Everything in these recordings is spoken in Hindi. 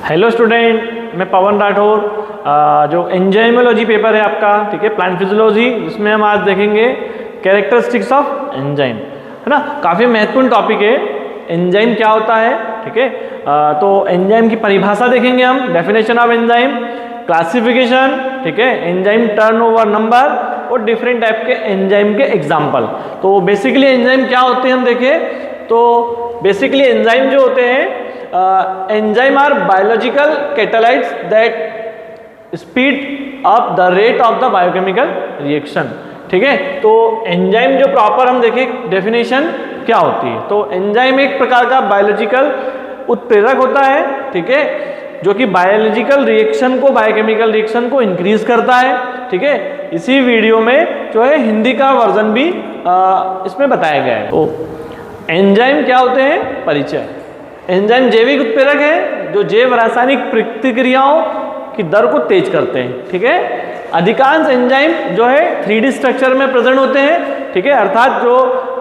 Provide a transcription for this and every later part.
हेलो स्टूडेंट, मैं पवन राठौर। जो एंजाइमोलॉजी पेपर है आपका, ठीक है, प्लांट फिजियोलॉजी, इसमें हम आज देखेंगे कैरेक्टरिस्टिक्स ऑफ एंजाइम, है ना। काफ़ी महत्वपूर्ण टॉपिक है, एंजाइम क्या होता है, ठीक है। तो एंजाइम की परिभाषा देखेंगे हम, डेफिनेशन ऑफ एंजाइम, क्लासिफिकेशन, ठीक है, एंजाइम टर्नओवर नंबर और डिफरेंट टाइप के एंजाइम के एग्जाम्पल। तो बेसिकली एंजाइम क्या होते हैं हम देखें तो बेसिकली एंजाइम जो होते हैं, enzyme are biological catalysts that speed up the rate of the biochemical reaction, ठीक है। तो एंजाइम जो प्रॉपर हम देखें डेफिनेशन क्या होती है, तो एंजाइम एक प्रकार का बायोलॉजिकल उत्प्रेरक होता है, ठीक है, जो कि बायोलॉजिकल रिएक्शन को, बायोकेमिकल रिएक्शन को इंक्रीज करता है, ठीक है। इसी वीडियो में जो है हिंदी का वर्जन भी इसमें बताया गया है। तो एंजाइम क्या होते हैं, परिचय। एंजाइम जैविक उत्प्रेरक है जो जैव रासायनिक प्रतिक्रियाओं की दर को तेज करते हैं, ठीक है। अधिकांश एंजाइम जो है 3D स्ट्रक्चर में प्रेजेंट होते हैं, ठीक है, अर्थात जो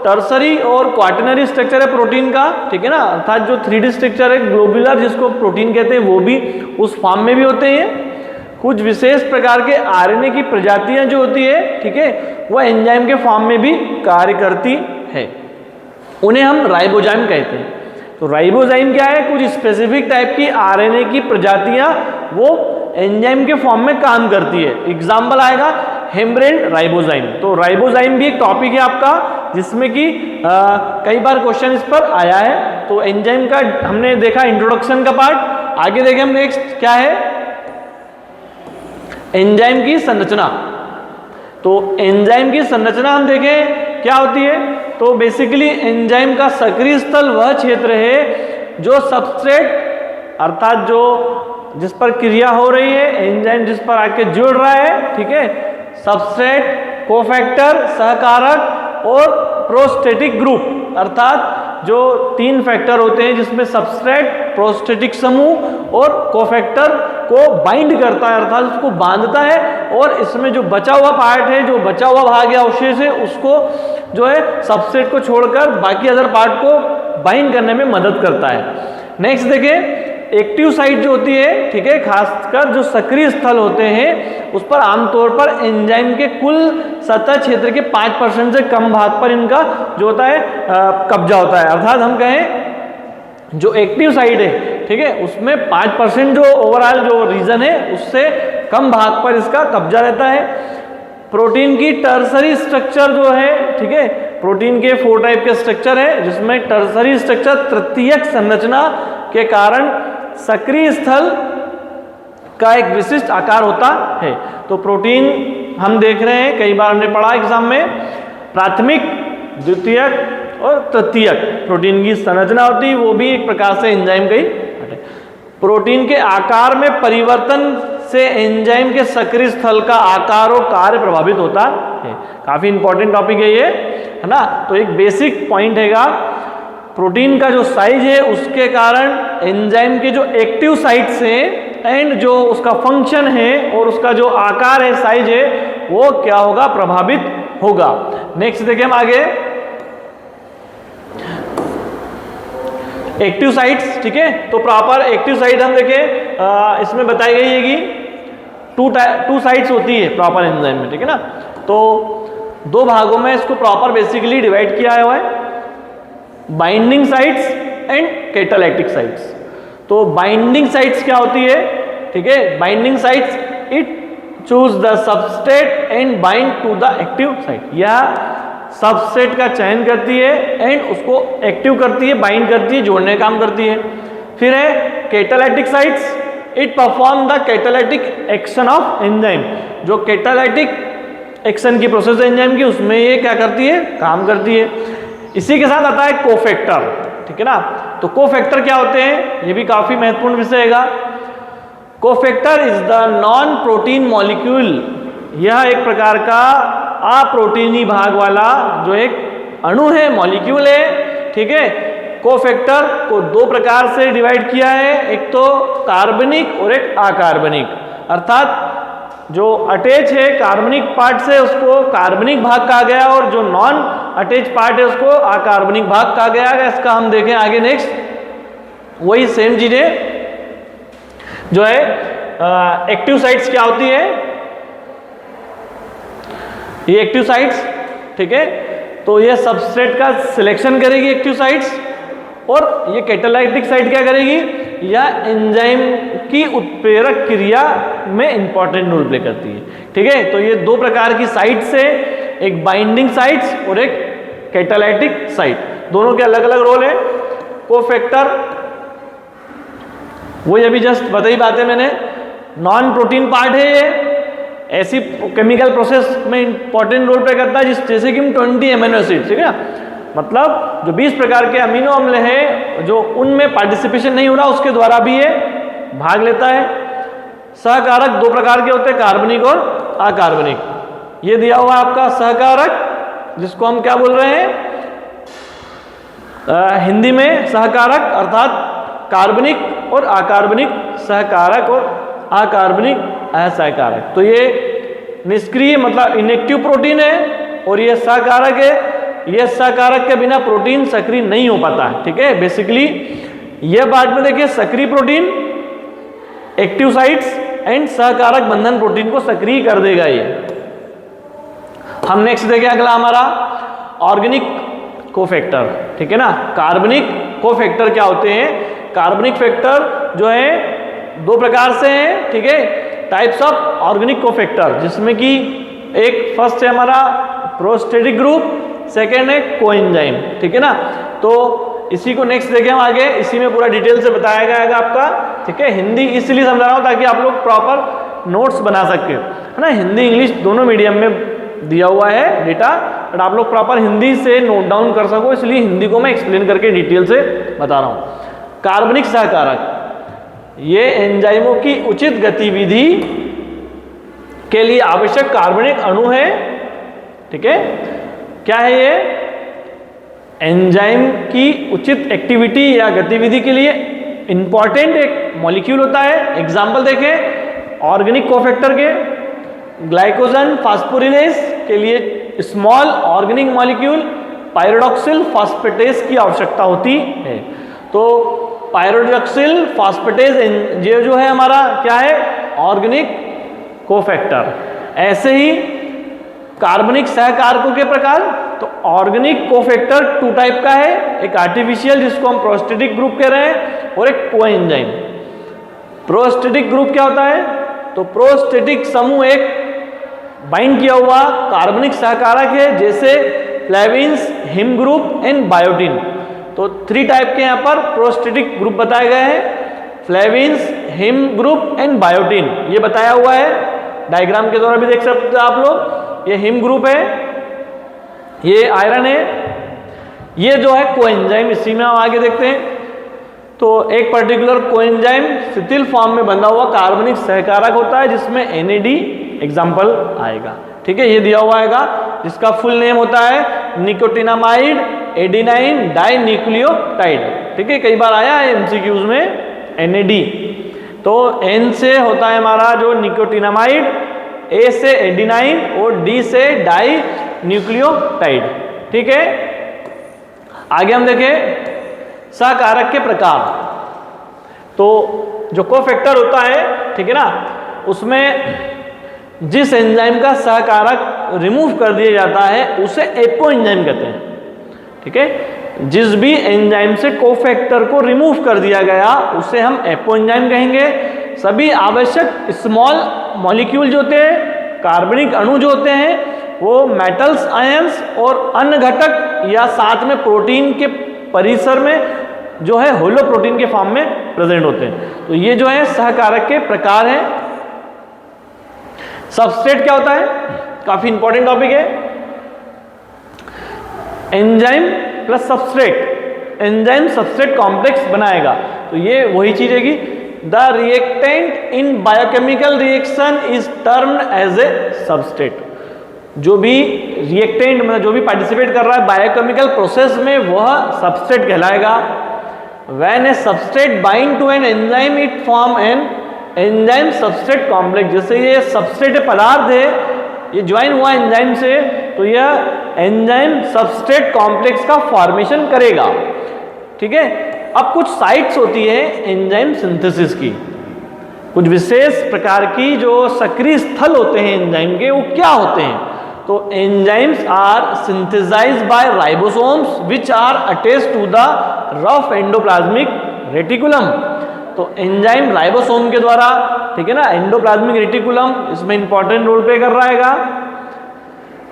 टर्सरी और क्वाटरनरी स्ट्रक्चर है प्रोटीन का, ठीक है ना, अर्थात जो 3D स्ट्रक्चर है ग्लोबुलर जिसको प्रोटीन कहते हैं, वो भी उस फॉर्म में भी होते हैं। कुछ विशेष प्रकार के आरएनए की प्रजातियां जो होती है, ठीक है, वह एंजाइम के फॉर्म में भी कार्य करती है, उन्हें हम राइबोजाइम कहते हैं। तो राइबोजाइम क्या है, कुछ स्पेसिफिक टाइप की आरएनए की प्रजातियां वो एंजाइम के फॉर्म में काम करती है। एग्जाम्पल आएगा हेम्ब्रेन राइबोजाइम। तो राइबोजाइम भी एक टॉपिक है आपका जिसमें कि कई बार क्वेश्चन इस पर आया है। तो एंजाइम का हमने देखा इंट्रोडक्शन का पार्ट, आगे देखें हम नेक्स्ट क्या है, एंजाइम की संरचना। तो एंजाइम की संरचना हम देखें क्या होती है, तो बेसिकली एंजाइम का सक्रिय स्थल वह क्षेत्र है जो सबस्ट्रेट अर्थात जो जिस पर क्रिया हो रही है, एंजाइम जिस पर आके जुड़ रहा है, ठीक है, सबस्ट्रेट, कोफैक्टर, सहकारक और प्रोस्टेटिक ग्रुप, अर्थात जो 3 फैक्टर होते हैं जिसमें सबस्ट्रेट, प्रोस्टेटिक समूह और कोफैक्टर को बाइंड करता है, अर्थात उसको बांधता है, और इसमें जो बचा हुआ पार्ट है, जो बचा हुआ भाग या अवशेष है, उसको जो है सबस्ट्रेट को छोड़कर बाकी अदर पार्ट को बाइंड करने में मदद करता है। नेक्स्ट देखिए एक्टिव साइट जो होती है, ठीक है, खासकर जो सक्रिय स्थल होते हैं उस पर आमतौर पर एंजाइम के कुल सतह क्षेत्र के 5% से कम भाग पर इनका जो होता है कब्जा होता है, अर्थात हम कहें जो एक्टिव साइट है, ठीक है, उसमें 5% जो ओवरऑल जो रीजन है उससे कम भाग पर इसका कब्जा रहता है। प्रोटीन की टर्सरी स्ट्रक्चर जो है, ठीक है, प्रोटीन के 4 टाइप के स्ट्रक्चर है जिसमें टर्सरी स्ट्रक्चर तृतीयक संरचना के कारण सक्रिय स्थल का एक विशिष्ट आकार होता है। तो प्रोटीन हम देख रहे हैं, कई बार हमने पढ़ा एग्जाम में, प्राथमिक, द्वितीयक और तृतीयक प्रोटीन की संरचना होती है, वो भी एक प्रकार से एंजाइम का ही है। प्रोटीन के आकार में परिवर्तन से एंजाइम के सक्रिय स्थल का आकार और कार्य प्रभावित होता है। काफी इंपॉर्टेंट टॉपिक है ये, है ना। तो एक बेसिक पॉइंट हैगा, प्रोटीन का जो साइज है उसके कारण एंजाइम के जो एक्टिव साइट्स हैं एंड जो उसका फंक्शन है और उसका जो आकार है, साइज है, वो क्या होगा, प्रभावित होगा। नेक्स्ट देखिए हम आगे एक्टिव साइट्स, ठीक है। तो प्रॉपर एक्टिव साइट हम देखें इसमें बताई गई है कि 2 साइट्स होती है प्रॉपर एंजाइम में, ठीक है ना। तो 2 भागों में इसको प्रॉपर बेसिकली डिवाइड किया हुआ है, binding sites and catalytic sites. तो बाइंडिंग साइट्स क्या होती है, ठीक है, binding sites it choose the substrate and bind to the active site, या सबस्ट्रेट का चयन करती है एंड उसको एक्टिव करती है, बाइंड करती है, जोड़ने का काम करती है। फिर है catalytic sites, it perform the catalytic action of enzyme, जो कैटालाइटिक एक्शन की प्रोसेस एंजाइम की, उसमें ये क्या करती है, काम करती है। इसी के साथ आता है कोफैक्टर, ठीक है ना। तो कोफैक्टर क्या होते हैं, ये भी काफी महत्वपूर्ण विषय है। Cofactor is the non protein molecule, यह एक प्रकार का अप्रोटीनी भाग वाला जो एक अणु है, मॉलिक्यूल है, ठीक है। कोफैक्टर को 2 प्रकार से डिवाइड किया है, एक तो कार्बनिक और एक अकार्बनिक, अर्थात जो अटैच है कार्बनिक पार्ट से उसको कार्बनिक भाग कहा गया और जो नॉन अटैच पार्ट है उसको अकार्बनिक भाग कहा गया है। इसका हम देखें आगे नेक्स्ट, वही सेम चीजें जो है एक्टिव साइट्स क्या होती है, ये एक्टिव साइट्स, ठीक है। तो ये सबस्ट्रेट का सिलेक्शन करेगी एक्टिव साइट्स, और ये कैटालाइटिक साइट क्या करेगी, या एंजाइम की उत्प्रेरक क्रिया में इंपॉर्टेंट रोल प्ले करती है, ठीक है। तो ये दो प्रकार की साइट्स है, एक बाइंडिंग साइट्स और एक कैटालाइटिक साइट, दोनों के अलग अलग रोल है। कोफैक्टर वही अभी जस्ट बताई बात है मैंने, नॉन प्रोटीन पार्ट है ये, ऐसी केमिकल प्रोसेस में इंपॉर्टेंट रोल प्ले करता है जैसे कि 20 एमिनो एसिड, ठीक है ना, मतलब जो 20 प्रकार के अमीनो अम्ल हैं जो उनमें पार्टिसिपेशन नहीं हो रहा उसके द्वारा भी ये भाग लेता है। सहकारक दो प्रकार के होते हैं, कार्बनिक और अकार्बनिक। ये दिया हुआ है आपका सहकारक, जिसको हम क्या बोल रहे हैं हिंदी में सहकारक, अर्थात कार्बनिक और अकार्बनिक सहकारक और अकार्बनिक असहकारक। तो ये निष्क्रिय मतलब इनएक्टिव प्रोटीन है, और ये सहकारक है, ये सहकारक के बिना प्रोटीन सक्रिय नहीं हो पाता है, ठीक है। बेसिकली ये पार्ट में देखिए सक्रिय प्रोटीन, एक्टिव साइट्स एंड सहकारक बंधन प्रोटीन को सक्रिय कर देगा ये। हम नेक्स्ट देखें अगला हमारा ऑर्गेनिक कोफैक्टर, ठीक है ना। कार्बनिक कोफैक्टर क्या होते हैं, कार्बनिक फैक्टर जो है दो प्रकार से हैं, ठीक है, टाइप्स ऑफ ऑर्गेनिक कोफैक्टर, जिसमें कि एक फर्स्ट है हमारा प्रोस्टेटिक ग्रुप, सेकेंड है कोएंजाइम, ठीक है ना। तो इसी को नेक्स्ट देखें हम आगे, इसी में पूरा डिटेल से बताया जाएगा आपका, ठीक है। हिंदी इसलिए समझा रहा हूँ ताकि आप लोग प्रॉपर नोट्स बना सके, है ना। हिंदी इंग्लिश दोनों मीडियम में दिया हुआ है डेटा, बट आप लोग प्रॉपर हिंदी से नोट डाउन कर सको, इसलिए हिंदी को मैं एक्सप्लेन करके डिटेल से बता रहा हूँ। कार्बनिक सहकारक ये एंजाइमों की उचित गतिविधि के लिए आवश्यक कार्बनिक अणु है, ठीक है। क्या है ये, एंजाइम की उचित एक्टिविटी या गतिविधि के लिए इंपॉर्टेंट एक मॉलिक्यूल होता है। एग्जाम्पल देखें ऑर्गेनिक कोफैक्टर के, ग्लाइकोजन फास्फोरिलेज के लिए स्मॉल ऑर्गेनिक मॉलिक्यूल पायरोडॉक्सिल फास्फेटेज की आवश्यकता होती है। तो पायरोडॉक्सिल फास्फेटेज ये जो है हमारा क्या है, ऑर्गेनिक कोफैक्टर। ऐसे ही कार्बनिक सहकारकों के प्रकार, तो ऑर्गेनिक कोफैक्टर टू टाइप का है, एक आर्टिफिशियल जिसको हम प्रोस्टेटिक ग्रुप कह रहे हैं, और एक कोएंजाइम। प्रोस्टेटिक ग्रुप क्या होता है, तो प्रोस्टेटिक समूह एक बाइंड किया हुआ कार्बनिक सहकारक है, जैसे फ्लेविन्स, हिम ग्रुप एंड बायोटिन। तो 3 टाइप के यहाँ पर प्रोस्टेटिक ग्रुप बताए गए हैं, फ्लेविन्स, हिम ग्रुप एंड बायोटिन, ये बताया हुआ है। डायग्राम के द्वारा भी देख सकते हो आप लोग, ये हिम ग्रुप है, ये आयरन है, ये जो है कोएंजाइम, इसी में हम आगे देखते हैं। तो एक पर्टिकुलर कोएंजाइम शिथिल फॉर्म में बंधा हुआ कार्बनिक सहकारक होता है, जिसमें NAD एग्जाम्पल आएगा, ठीक है। ये दिया हुआ आएगा, जिसका फुल नेम होता है निकोटिनामाइड एडिनाइन डाइन्यूक्लियोटाइड, ठीक है। कई बार आया है MCQs में NAD। तो N से होता है हमारा जो निकोटिनामाइड, A से एडिनाइन और D से डाई न्यूक्लियोटाइड, ठीक है। आगे हम देखें सहकारक के प्रकार। तो जो कोफैक्टर होता है, ठीक है ना, उसमें जिस एंजाइम का सहकारक रिमूव कर दिया जाता है उसे एपो एंजाइम कहते हैं, ठीक है। जिस भी एंजाइम से कोफैक्टर को रिमूव कर दिया गया उसे हम एपो एंजाइम कहेंगे। सभी आवश्यक स्मॉल मॉलिक्यूल जो होते हैं, कार्बनिक अणु जो होते हैं, वो मेटल्स, आयंस और अन्य घटक या साथ में प्रोटीन के परिसर में जो है होलो प्रोटीन के फॉर्म में प्रेजेंट होते हैं। तो ये जो है सहकारक के प्रकार हैं। सबस्ट्रेट क्या होता है, काफी इंपॉर्टेंट टॉपिक है। Enzyme plus substrate, enzyme substrate complex बनाएगा। तो ये वही चीज है कि the reactant in biochemical reaction is termed as a substrate. जो भी रिएक्टेंट मतलब जो भी पार्टिसिपेट कर रहा है बायोकेमिकल प्रोसेस में, वह सबस्ट्रेट कहलाएगा। When a substrate bind to an enzyme it form an enzyme substrate complex. जैसे ये सबस्ट्रेट पदार्थ है, ये ज्वाइन हुआ एंजाइम से, तो यह एंजाइम सबस्ट्रेट कॉम्प्लेक्स का फॉर्मेशन करेगा, ठीक है। अब कुछ साइट्स होती है एंजाइम सिंथेसिस की, कुछ विशेष प्रकार की जो सक्रिय स्थल होते हैं एंजाइम के, वो क्या होते हैं? तो enzymes are synthesised by ribosomes which are attached to the rough endoplasmic reticulum. तो एंजाइम राइबोसोम के द्वारा, ठीक है ना, एंडोप्लाज्मिक रेटिकुलम इसमें इंपॉर्टेंट रोल प्ले कर रहा है।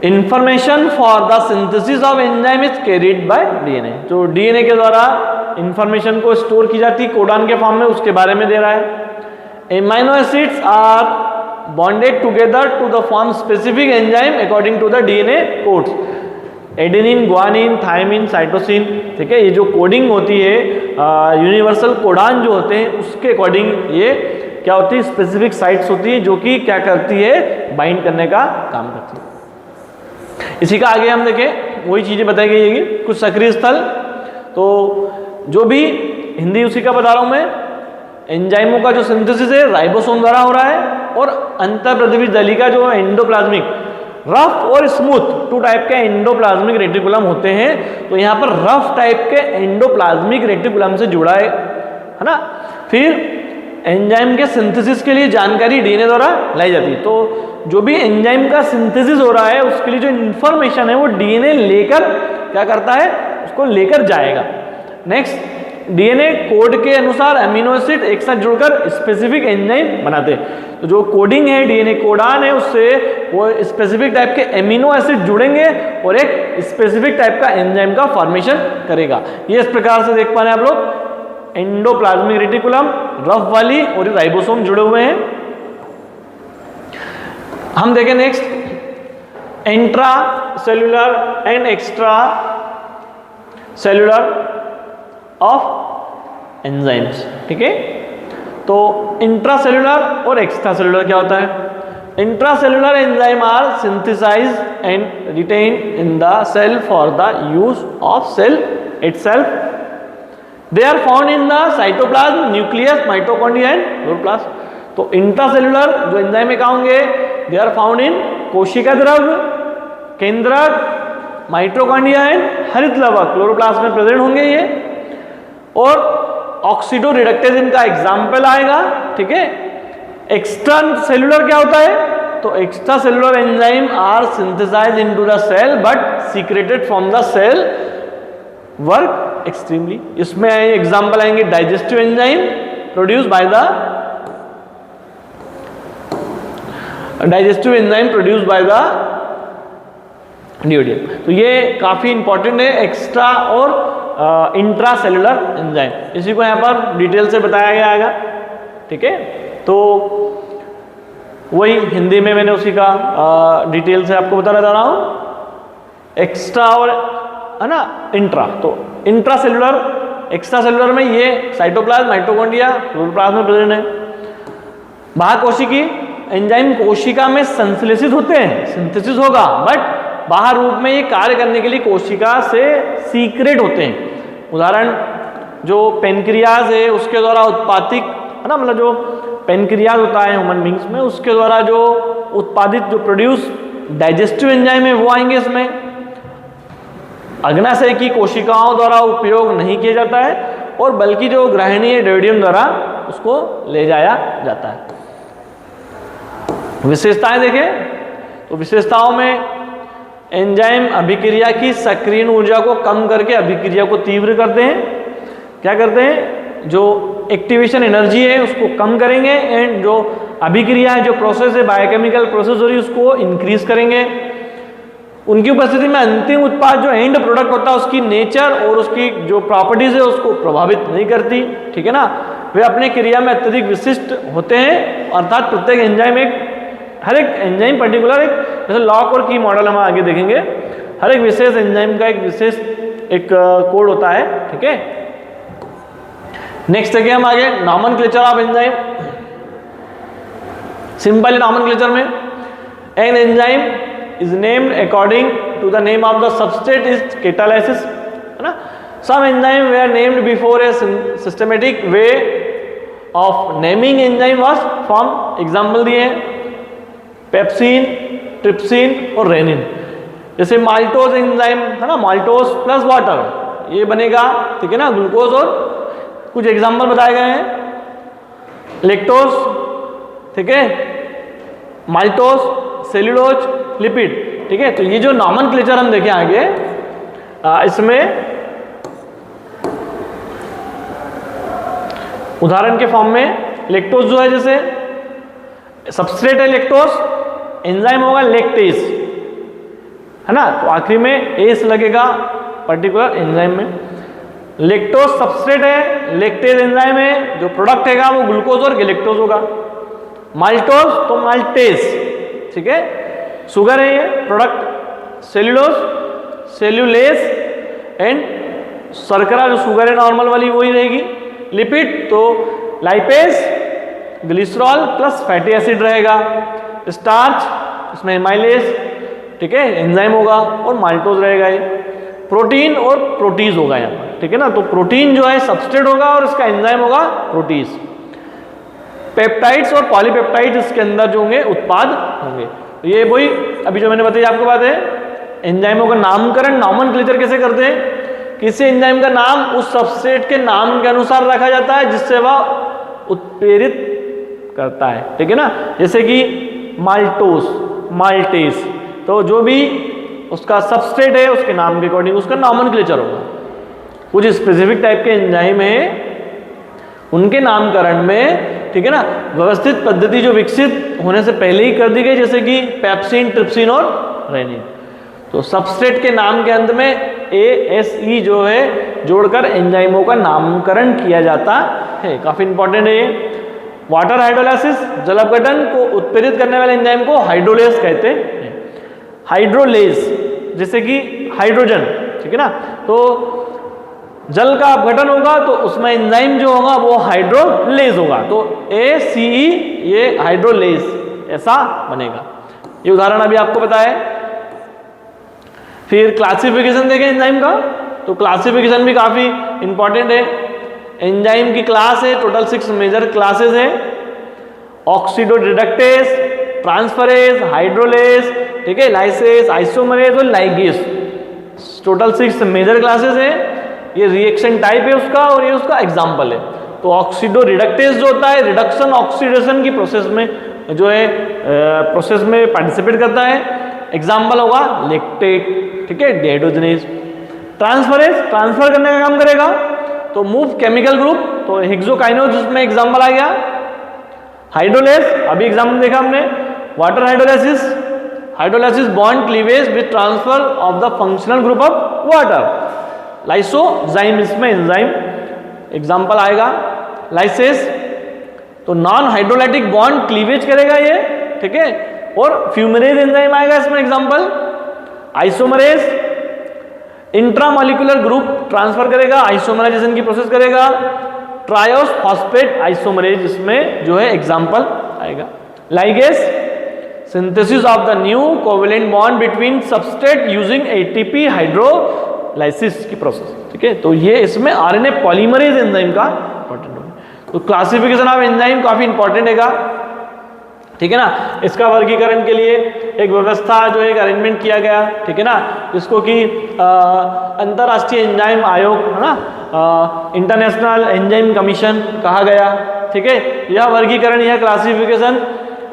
Information for the synthesis of enzyme is carried by DNA. जो डीएनए के द्वारा इंफॉर्मेशन को स्टोर की जाती है कोडान के फॉर्म में, उसके बारे में दे रहा है। Amino acids are bonded together to the form specific enzyme according to the DNA codes. Adenine, guanine, thymine, cytosine, ठीक है, ये जो कोडिंग होती है यूनिवर्सल कोडान जो होते हैं उसके अकॉर्डिंग ये क्या होती है, स्पेसिफिक साइट्स होती है जो कि क्या करती है, बाइंड करने का काम करती है। इसी का आगे हम देखें, वही चीजें बताई गई है, कुछ सक्रिय स्थल। तो जो भी हिंदी उसी का बता रहा हूं मैं, एंजाइमों का जो सिंथेसिस है राइबोसोम द्वारा हो रहा है, और अंतःप्रदिविश दलिका जो एंडोप्लाज्मिक रफ और स्मूथ टू टाइप के एंडोप्लाज्मिक रेटिकुलम होते हैं। तो यहाँ पर रफ टाइप के एंडोप्लाज्मिक रेटिकुलम से जुड़ा है ना। फिर एंजाइम के सिंथेसिस के लिए जानकारी डीएनए द्वारा लाई जाती है। तो जो भी एंजाइम का सिंथेसिस हो रहा है उसके लिए जो इन्फॉर्मेशन है वो डीएनए लेकर क्या करता है, उसको लेकर जाएगा। नेक्स्ट, डीएनए कोड के अनुसार अमीनो एसिड एक साथ जुड़कर स्पेसिफिक एंजाइम बनाते हैं। तो जो कोडिंग है, डीएनए कोडान है, उससे वो स्पेसिफिक टाइप के एमिनो एसिड जुड़ेंगे और एक स्पेसिफिक टाइप का एंजाइम का फॉर्मेशन करेगा। ये इस प्रकार से देख पा रहे हैं आप लोग, एंडोप्लाज्मिक रेटिकुलम रफ वाली और राइबोसोम जुड़े हुए हैं। हम देखें next, intra cellular and extra cellular of enzymes, ठीक है। तो इंट्रासेल्यूलर और एक्स्ट्रा सेल्यूलर क्या होता है? Intracellular enzyme are synthesised and retained in the cell for the use of cell itself. They are found in the cytoplasm, nucleus, mitochondria and chloroplast. तो इंट्रासेल्यूलर जो एंजाइम में कहाँ होंगे? दे आर फाउंड इन कोशिका द्रव, केंद्रक, माइटोकॉन्ड्रिया एंड हरित लवक, क्लोरोप्लास्ट में प्रेजेंट होंगे ये। और ऑक्सीडो रिडक्टेज इनका एग्जाम्पल आएगा, ठीक है। एक्स्ट्रा सेल्यूलर क्या होता है? तो extracellular enzyme are synthesized into the cell but secreted from the cell, work extremely. इसमें एग्जाम्पल आएंगे digestive enzyme produce by the DODM. तो ये काफी इंपॉर्टेंट है, एक्स्ट्रा और इंट्रा सेल्यूलर एंजाइम। इसी को यहाँ पर डिटेल से बताया गया है, ठीक है। तो वही हिंदी में मैंने उसी का डिटेल से आपको बताना चाह रहा हूँ, एक्स्ट्रा और है ना इंट्रा। तो इंट्रा सेल्यूलर, एक्स्ट्रा सेल्यूलर में ये साइटोप्लाज्म, माइटोकॉन्ड्रिया, क्लोरोप्लास्ट में प्रेजेंट है। बाह्यकोशिकी एंजाइम कोशिका में संश्लेषित होते हैं, सिंथेसिस होगा, बट बाहर रूप में ये कार्य करने के लिए कोशिका से सीक्रेट होते हैं। उदाहरण जो पेनक्रियाज है उसके द्वारा उत्पादित है ना, मतलब जो पेनक्रियाज होता है ह्यूमन बींग्स में, उसके द्वारा जो उत्पादित जो प्रोड्यूस डाइजेस्टिव एंजाइम है वो आएंगे इसमें। अग्नाशय की कोशिकाओं द्वारा उपयोग नहीं किया जाता है, और बल्कि जो ग्रहणीय डोडियम द्वारा उसको ले जाया जाता है। विशेषताएं देखें, तो विशेषताओं में एंजाइम अभिक्रिया की सक्रियण ऊर्जा को कम करके अभिक्रिया को तीव्र करते हैं। क्या करते हैं? जो एक्टिवेशन एनर्जी है उसको कम करेंगे, एंड जो अभिक्रिया है, जो प्रोसेस है, बायोकेमिकल प्रोसेस हो रही है, उसको इंक्रीज करेंगे। उनकी उपस्थिति में अंतिम उत्पाद जो एंड प्रोडक्ट होता है उसकी नेचर और उसकी जो प्रॉपर्टीज है उसको प्रभावित नहीं करती, ठीक है ना। वे अपने क्रिया में अत्यधिक विशिष्ट होते हैं, अर्थात प्रत्येक एंजाइम हर एक एंजाइम पर्टिकुलर एक, जैसे लॉक और की मॉडल हम आगे देखेंगे, हर एक विशेष एंजाइम का एक विशेष एक कोड होता है, ठीक है। नेक्स्ट देखिए हम आगे, nomenclature of enzyme. Simple nomenclature में an enzyme is named according to the name of the substrate is catalysis, है ना। Some enzyme were named before a systematic way of naming enzyme was formed. Example दिए हैं पेप्सिन, ट्रिप्सिन और रेनिन। जैसे माल्टोज एंजाइम है ना, माल्टोज प्लस वाटर ये बनेगा, ठीक है ना, ग्लूकोज। और कुछ एग्जाम्पल बताए गए हैं, लेक्टोज ठीक है, माल्टोस, सेल्यूलोज, लिपिड, ठीक है। तो ये जो नॉमेनक्लेचर हम देखें आगे, इसमें उदाहरण के फॉर्म में लेक्टोज जो है, जैसे सबस्ट्रेट है लेक्टोज, एंजाइम होगा लेक्टेज, है ना। तो आखिरी में एस लगेगा पर्टिकुलर एंजाइम में। लेक्टोज सबस्ट्रेट है, लेक्टेज एंजाइम है, जो प्रोडक्ट हैगा वो ग्लूकोज और गैलेक्टोज होगा। माल्टोज तो माल्टेज, ठीक है, शुगर है ये प्रोडक्ट। सेल्यूलोज सेल्यूलेज एंड शर्करा जो शुगर है नॉर्मल वाली वही रहेगी। लिपिड तो lipase, glycerol plus fatty acid रहेगा। स्टार्च इसमें एमाइलेज, ठीक है, एंजाइम होगा, और माल्टोज रहेगा ये। प्रोटीन और प्रोटीज होगा यहाँ पर, ठीक है ना। तो प्रोटीन जो है सबस्ट्रेट होगा और इसका एंजाइम होगा प्रोटीज। पेप्टाइड्स और पॉलीपेप्टाइड्स इसके अंदर जो होंगे उत्पाद होंगे। तो ये वही अभी जो मैंने बताई आपको बात है। एंजाइमों का नामकरण, नॉमेनक्लेचर कैसे करते हैं, किसी एंजाइम का नाम उस सबस्ट्रेट के नाम के अनुसार रखा जाता है जिससे वह उत्प्रेरित करता है, ठीक है ना। जैसे कि माल्टोस, माल्टेस, तो जो भी उसका सबस्ट्रेट है उसके नाम के अकॉर्डिंग उसका नॉमेनक्लेचर होगा। कुछ स्पेसिफिक टाइप के एंजाइम है, उनके नामकरण में, ठीक है ना, व्यवस्थित पद्धति जो विकसित होने से पहले ही कर दी गई, जैसे कि पेप्सिन, ट्रिप्सिन और रेनिन। तो सबस्ट्रेट के नाम के अंत में ASE जो है जोड़कर एंजाइमों का नामकरण किया जाता है। काफी इंपॉर्टेंट है ये। वाटर हाइड्रोलाइसिस, जल अपघटन को उत्प्रेरित करने वाले एंजाइम को हाइड्रोलेज कहते हैं। हाइड्रोलेज जैसे कि हाइड्रोजन, ठीक है ना, तो जल का अपघटन होगा तो उसमें एंजाइम जो होगा वो हाइड्रोलेज होगा। तो ACE ये हाइड्रोलेज ऐसा बनेगा। ये उदाहरण अभी आपको बताया। फिर क्लासिफिकेशन देखें एंजाइम का, तो क्लासिफिकेशन भी काफी इंपॉर्टेंट है। एंजाइम की क्लास है, टोटल 6 मेजर क्लासेस है। ऑक्सीडोरिडक्टेज, ट्रांसफरेज, हाइड्रोलेज, ठीक है, लाइसेस, आइसोमरेज और लाइगेज, टोटल 6 मेजर क्लासेस है। ये रिएक्शन टाइप है उसका और ये उसका एग्जाम्पल है। तो ऑक्सीडोरिडक्टेज जो होता है रिडक्शन ऑक्सीडेशन की प्रोसेस में जो है प्रोसेस में पार्टिसिपेट करता है। एग्जाम्पल होगा लेक्टेट, ठीक है, डिहाइड्रोजनेज। ट्रांसफरेज ट्रांसफर करने का काम करेगा, तो मूव केमिकल ग्रुप, तो हेक्सोकाइनोज उसमें एग्जाम्पल आ गया। हाइड्रोलेज अभी एग्जाम्पल देखा हमने। Water hydrolysis, hydrolysis bond cleavage with transfer of the functional group of water. Lysozyme इसमें एंजाइम एग्जाम्पल आएगा। लाइसेस तो नॉन हाइड्रोलाइटिक बॉन्ड क्लीवेज करेगा ये, ठीक है, और फ्यूमरेज एंजाइम आएगा इसमें example. Isomerase intramolecular group transfer करेगा, आइसोमराइजेशन की प्रोसेस करेगा। ट्रायोस फॉस्फेट आइसोमरेज इसमें जो है एग्जाम्पल आएगा। Ligase synthesis of the new covalent bond between substrate using ATP hydrolysis की प्रोसेस, ठीक है। तो ये इसमें RNA पॉलीमरेज एंजाइम का इंपॉर्टेंट होगा। तो क्लासिफिकेशन ऑफ एंजाइम काफी इंपॉर्टेंट है, ठीक है ना। इसका वर्गीकरण के लिए एक व्यवस्था जो एक अरेंजमेंट किया गया, ठीक है ना, जिसको कि अंतर्राष्ट्रीय एंजाइम आयोग, है ना, इंटरनेशनल एंजाइम कमीशन कहा गया, ठीक है। यह वर्गीकरण, यह क्लासिफिकेशन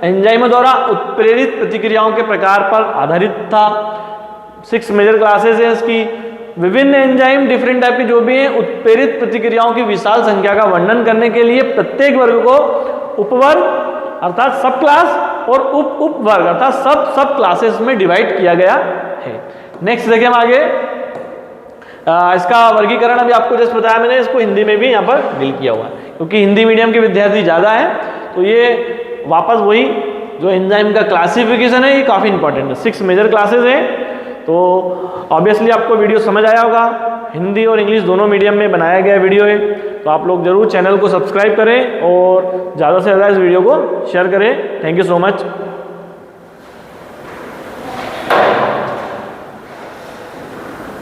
एंजाइमों द्वारा उत्प्रेरित प्रतिक्रियाओं के प्रकार पर आधारित था। 6 मेजर क्लासेस हैं इसकी। विभिन्न एंजाइम डिफरेंट टाइप के जो भी हैं उत्प्रेरित प्रतिक्रियाओं की विशाल संख्या का वर्णन करने के लिए प्रत्येक वर्ग को उपवर्ग अर्थात सब क्लास और उप वर्ग अर्थात सब क्लासेस में डिवाइड किया गया है। नेक्स्ट देखिए हम आगे। इसका वर्गीकरण अभी आपको जैसे बताया मैंने, इसको हिंदी में भी यहाँ पर डील किया हुआ है, क्योंकि हिंदी मीडियम के विद्यार्थी ज़्यादा है। तो ये वापस वही जो एंजाइम का क्लासिफिकेशन है ये काफ़ी इंपॉर्टेंट है। 6 मेजर क्लासेस है। तो ऑब्वियसली आपको वीडियो समझ आया होगा। हिंदी और इंग्लिश दोनों मीडियम में बनाया गया वीडियो है। तो आप लोग जरूर चैनल को सब्सक्राइब करें और ज़्यादा से ज़्यादा इस वीडियो को शेयर करें। Thank you so much.